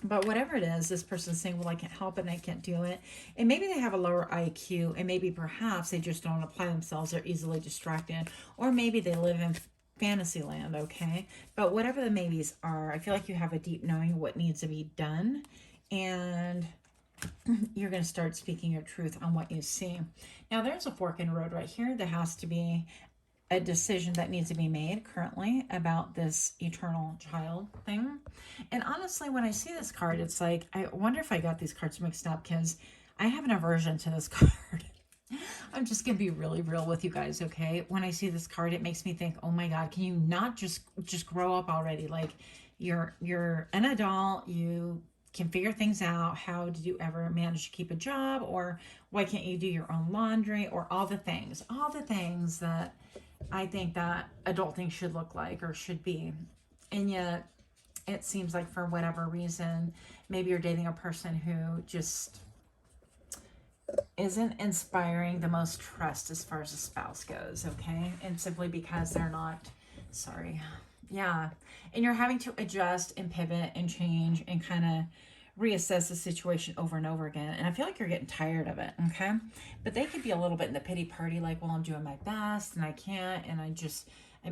S1: But whatever it is, this person's saying, well, I can't help it and I can't do it. And maybe they have a lower IQ, and maybe perhaps they just don't apply themselves. They're easily distracted. Or maybe they live in fantasy land, okay? But whatever the maybes are, I feel like you have a deep knowing of what needs to be done. And you're going to start speaking your truth on what you see. Now, there's a fork in the road right here. There has to be a decision that needs to be made currently about this eternal child thing. And honestly, when I see this card, it's like, I wonder if I got these cards mixed up, because I have an aversion to this card. I'm just going to be really real with you guys, okay? When I see this card, it makes me think, oh my God, can you not just grow up already? Like, you're an adult, you can figure things out. How did you ever manage to keep a job? Or why can't you do your own laundry? Or all the things that I think that adulting should look like or should be. And yet it seems like for whatever reason, maybe you're dating a person who just isn't inspiring the most trust as far as a spouse goes, okay? And simply because they're not, sorry. Yeah. And you're having to adjust and pivot and change and kind of reassess the situation over and over again. And I feel like you're getting tired of it, okay? But they could be a little bit in the pity party, like, well, I'm doing my best and I can't, and I'm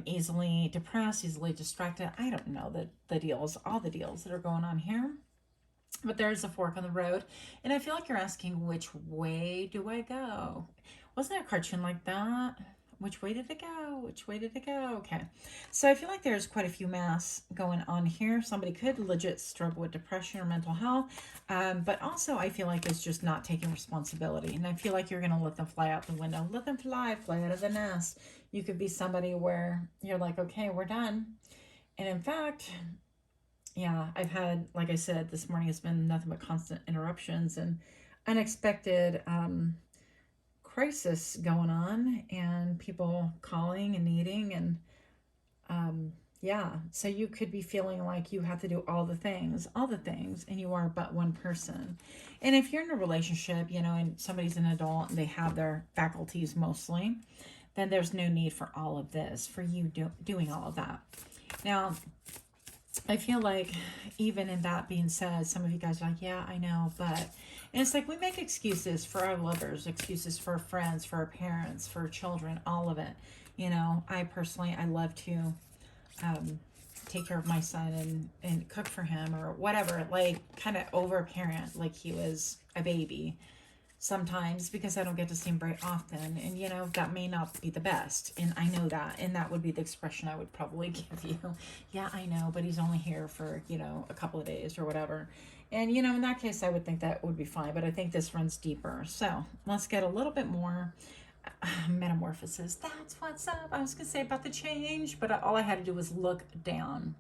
S1: easily depressed, easily distracted. I don't know the deals, all the deals that are going on here. But there's a fork on the road. And I feel like you're asking, which way do I go? Wasn't there a cartoon like that? Which way did it go? Which way did it go? Okay. So I feel like there's quite a few masks going on here. Somebody could legit struggle with depression or mental health. But also I feel like it's just not taking responsibility. And I feel like you're going to let them fly out the window. Let them fly out of the nest. You could be somebody where you're like, okay, we're done. And in fact, yeah, I've had, like I said, this morning has been nothing but constant interruptions and unexpected crisis going on, and people calling and needing, and yeah, so you could be feeling like you have to do all the things, and you are but one person. And if you're in a relationship, you know, and somebody's an adult and they have their faculties mostly, then there's no need for all of this, for you doing all of that. Now, I feel like even in that being said, some of you guys are like, yeah, I know, but, and it's like we make excuses for our lovers, excuses for our friends, for our parents, for our children, all of it. You know, I love to take care of my son and cook for him or whatever, like kind of over parent like he was a baby. sometimes because I don't get to see him very often. And, you know, that may not be the best. And I know that. And that would be the expression I would probably give you. Yeah, I know, but he's only here for, you know, a couple of days or whatever. And, you know, in that case, I would think that would be fine. But I think this runs deeper. So let's get a little bit more metamorphosis. That's what's up. I was going to say about the change, but all I had to do was look down.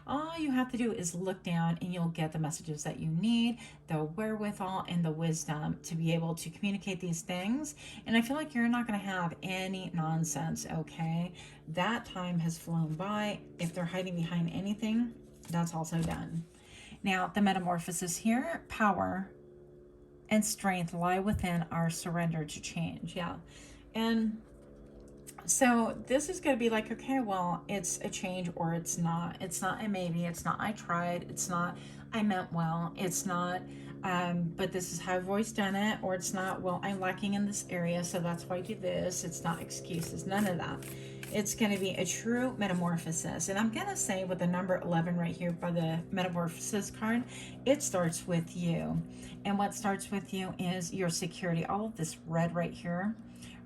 S1: All you have to do is look down and you'll get the messages that you need, the wherewithal and the wisdom to be able to communicate these things. And I feel like you're not going to have any nonsense, okay? That time has flown by. If they're hiding behind anything, that's also done. Now, the metamorphosis here, power and strength lie within our surrender to change. Yeah. And so this is going to be like, okay, well, it's a change or it's not. It's not a maybe. It's not I tried. It's not I meant well. It's not, but this is how I've always done it. Or it's not, well, I'm lacking in this area, so that's why I do this. It's not excuses. None of that. It's going to be a true metamorphosis. And I'm going to say with the number 11 right here by the metamorphosis card, it starts with you. And what starts with you is your security. All of this red right here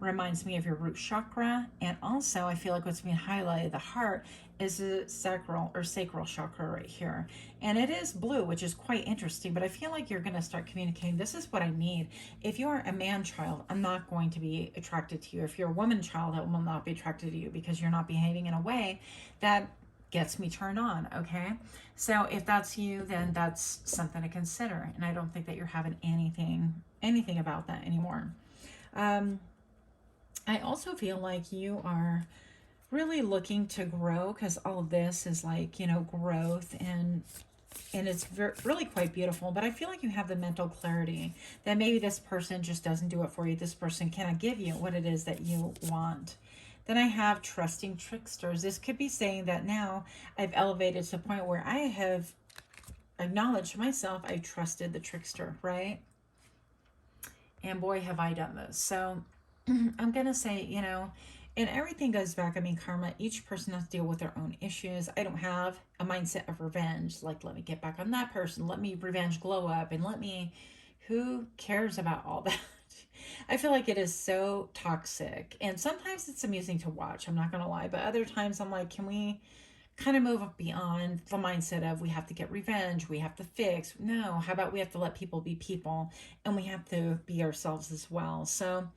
S1: reminds me of your root chakra. And also I feel like what's being highlighted, the heart, is the sacral or sacral chakra right here. And it is blue, which is quite interesting, but I feel like you're going to start communicating, this is what I need. If you are a man child, I'm not going to be attracted to you. If you're a woman child, I will not be attracted to you because you're not behaving in a way that gets me turned on, okay? So if that's you, then that's something to consider. And I don't think that you're having anything about that anymore. I also feel like you are really looking to grow because all of this is like, you know, growth and it's really quite beautiful. But I feel like you have the mental clarity that maybe this person just doesn't do it for you. This person cannot give you what it is that you want. Then I have trusting tricksters. This could be saying that now I've elevated to the point where I have acknowledged myself. I trusted the trickster, right? And boy, have I done this. So I'm going to say, you know, and everything goes back. I mean, karma, each person has to deal with their own issues. I don't have a mindset of revenge. Like, let me get back on that person. Let me revenge glow up and let me, who cares about all that? I feel like it is so toxic. And sometimes it's amusing to watch. I'm not going to lie. But other times I'm like, can we kind of move beyond the mindset of we have to get revenge, we have to fix? No, how about we have to let people be people and we have to be ourselves as well. So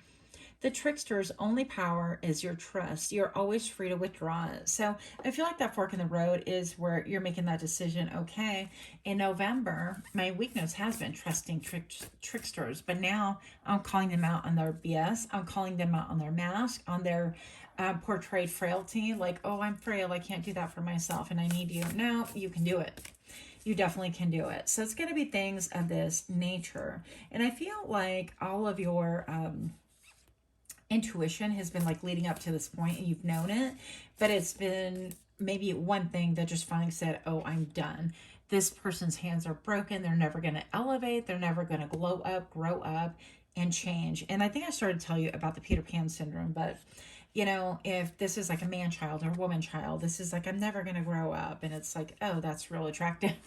S1: the trickster's only power is your trust. You're always free to withdraw it. So I feel like that fork in the road is where you're making that decision. Okay, in November, my weakness has been trusting tricksters, but now I'm calling them out on their BS. I'm calling them out on their mask, on their portrayed frailty. Like, oh, I'm frail. I can't do that for myself and I need you. No, you can do it. You definitely can do it. So it's going to be things of this nature. And I feel like all of your intuition has been like leading up to this point and you've known it, but it's been maybe one thing that just finally said, oh, I'm done. This person's hands are broken. They're never going to elevate. They're never going to glow up, grow up, and change. And I think I started to tell you about the Peter Pan syndrome, but you know, if this is like a man child or a woman child, this is like, I'm never going to grow up. And it's like, oh, that's real attractive.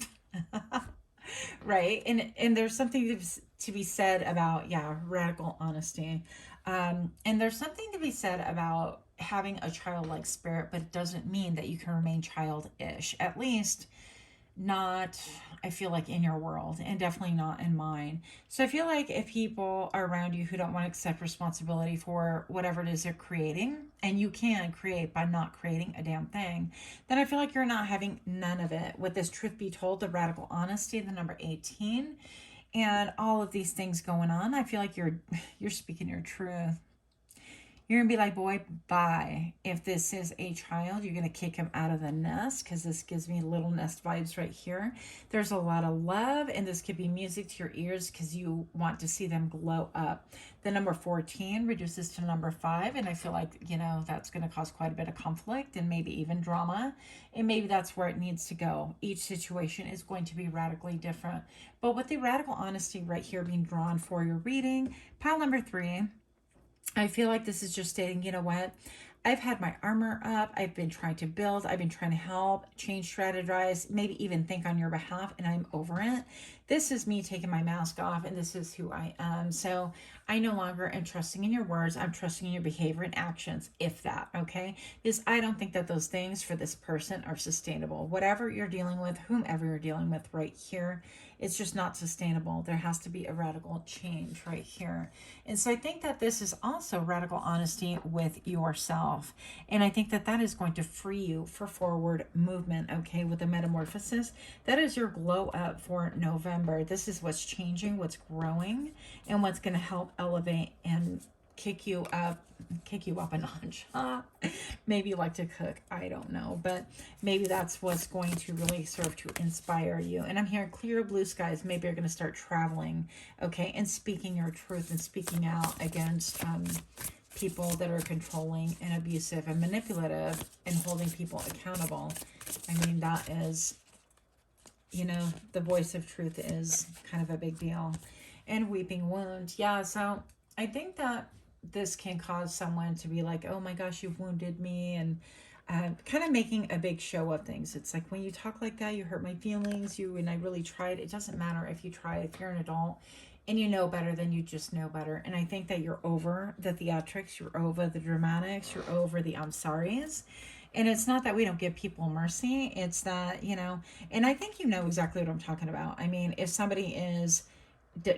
S1: Right. And there's something to be said about, yeah, radical honesty. And there's something to be said about having a childlike spirit, but it doesn't mean that you can remain childish. At least not, I feel like, in your world, and definitely not in mine. So I feel like if people are around you who don't want to accept responsibility for whatever it is they're creating, and you can create by not creating a damn thing, then I feel like you're not having none of it. With this truth be told, the radical honesty, the number 18, and all of these things going on, I feel like you're speaking your truth. You're going to be like, boy, bye. If this is a child, you're going to kick him out of the nest, because this gives me little nest vibes right here. There's a lot of love, and this could be music to your ears because you want to see them glow up. The number 14 reduces to number 5, and I feel like, you know, that's going to cause quite a bit of conflict and maybe even drama, and maybe that's where it needs to go. Each situation is going to be radically different. But with the radical honesty right here being drawn for your reading, pile number 3, I feel like this is just stating, you know what? I've had my armor up. I've been trying to build. I've been trying to help, change, strategize, maybe even think on your behalf, and I'm over it. this is me taking my mask off, and this is who I am. So I no longer am trusting in your words. I'm trusting in your behavior and actions, if that, okay? Because I don't think that those things for this person are sustainable. Whatever you're dealing with, whomever you're dealing with right here, it's just not sustainable. There has to be a radical change right here. And so I think that this is also radical honesty with yourself. And I think that that is going to free you for forward movement, okay, with the metamorphosis. That is your glow up for November. This is what's changing, what's growing, and what's going to help elevate and kick you up a notch. Maybe you like to cook, I don't know, but maybe that's what's going to really serve to inspire you. And I'm hearing clear blue skies. Maybe you're going to start traveling, okay, and speaking your truth and speaking out against people that are controlling and abusive and manipulative and holding people accountable. I mean, that is, you know, the voice of truth is kind of a big deal. And weeping wound, yeah. So I think that this can cause someone to be like, oh my gosh, you've wounded me, and kind of making a big show of things. It's like, when you talk like that, you hurt my feelings, and I really tried. It doesn't matter if you tried. If you're an adult and you know better, then you just know better. And I think that you're over the theatrics, you're over the dramatics, you're over the I'm sorry's. And it's not that we don't give people mercy, it's that, you know, and I think you know exactly what I'm talking about. I mean, if somebody is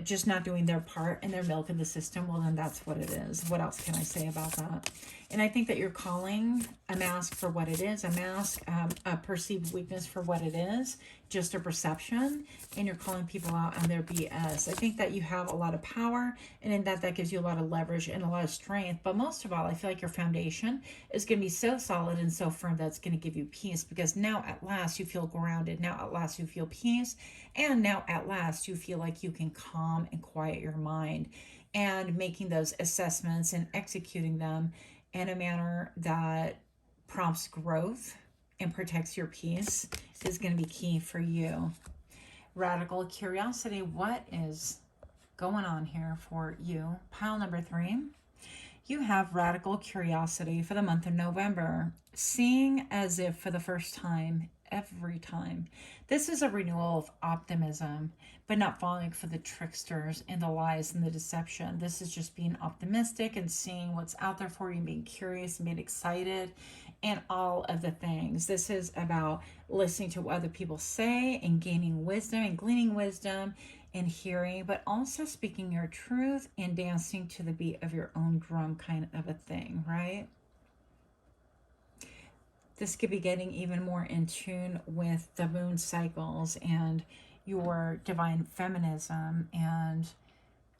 S1: just not doing their part and they're milking the system, well, then that's what it is. What else can I say about that? And I think that you're calling a mask for what it is, a mask, a perceived weakness for what it is, just a perception, and you're calling people out on their BS. I think that you have a lot of power, and in that gives you a lot of leverage and a lot of strength. But most of all, I feel like your foundation is going to be so solid and so firm that it's going to give you peace, because now at last you feel grounded. Now at last you feel peace, and now at last you feel like you can calm and quiet your mind, and making those assessments and executing them in a manner that prompts growth and protects your peace is going to be key for you. Radical curiosity. What is going on here for you? Pile number 3. You have radical curiosity for the month of November. Seeing as if for the first time, every time. This is a renewal of optimism, but not falling for the tricksters and the lies and the deception. This is just being optimistic and seeing what's out there for you, and being curious and being excited and all of the things. This is about listening to what other people say and gaining wisdom and gleaning wisdom and hearing, but also speaking your truth and dancing to the beat of your own drum, kind of a thing, right? This could be getting even more in tune with the moon cycles and your divine feminism and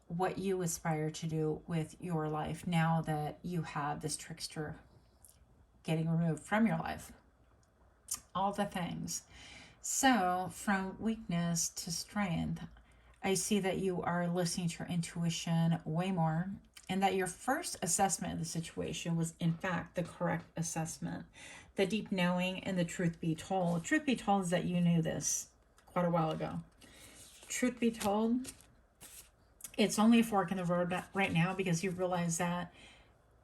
S1: what you aspire to do with your life now that you have this trickster getting removed from your life. All the things. So from weakness to strength, I see that you are listening to your intuition way more, and that your first assessment of the situation was in fact the correct assessment. The deep knowing and the truth be told. Truth be told is that you knew this quite a while ago. Truth be told, it's only a fork in the road right now, because you realize that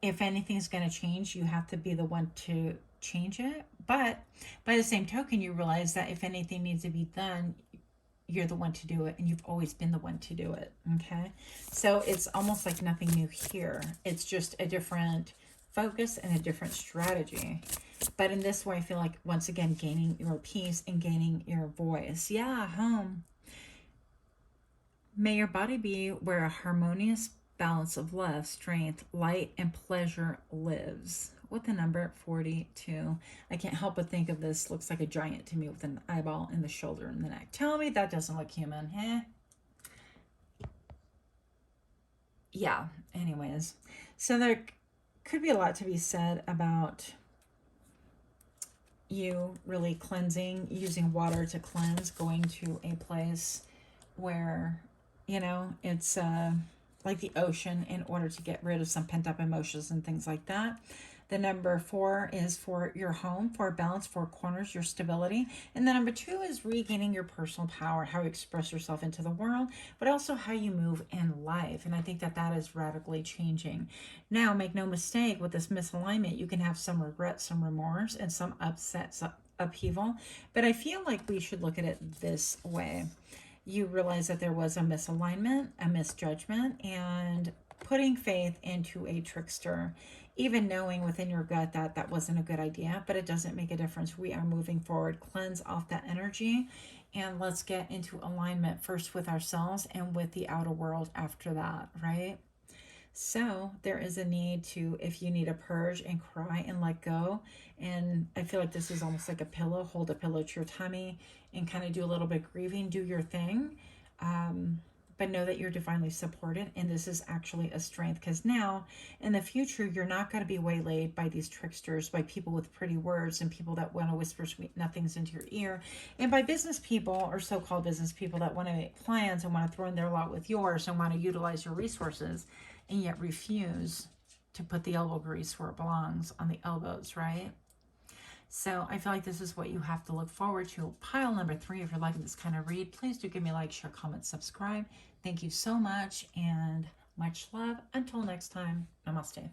S1: if anything's going to change, you have to be the one to change it. But by the same token, you realize that if anything needs to be done, you're the one to do it, and you've always been the one to do it, okay? So it's almost like nothing new here. It's just a different focus and a different strategy. But in this way, I feel like, once again, gaining your peace and gaining your voice. Yeah, home. May your body be where a harmonious balance of love, strength, light, and pleasure lives. With the number 42. I can't help but think of this. Looks like a giant to me, with an eyeball in the shoulder and the neck. Tell me that doesn't look human, eh? Yeah, anyways. So there could be a lot to be said about you really cleansing, using water to cleanse, going to a place where, you know, it's like the ocean, in order to get rid of some pent up emotions and things like that. The number 4 is for your home, for balance, 4 corners, your stability. And the number 2 is regaining your personal power, how you express yourself into the world, but also how you move in life. And I think that that is radically changing. Now, make no mistake, with this misalignment, you can have some regret, some remorse, and some upset, some upheaval. But I feel like we should look at it this way. you realize that there was a misalignment, a misjudgment, and putting faith into a trickster, even knowing within your gut that that wasn't a good idea, but it doesn't make a difference. We are moving forward. Cleanse off that energy, and let's get into alignment first with ourselves and with the outer world after that, right? So there is a need to, if you need a purge and cry and let go, and I feel like this is almost like a pillow, hold a pillow to your tummy and kind of do a little bit of grieving, do your thing. But know that you're divinely supported, and this is actually a strength, because now in the future you're not going to be waylaid by these tricksters, by people with pretty words and people that want to whisper sweet nothings into your ear, and by business people or so-called business people that want to make plans and want to throw in their lot with yours and want to utilize your resources and yet refuse to put the elbow grease where it belongs, on the elbows, right? So I feel like this is what you have to look forward to. Pile number 3, if you're liking this kind of read, please do give me a like, share, comment, subscribe. Thank you so much, and much love. Until next time, namaste.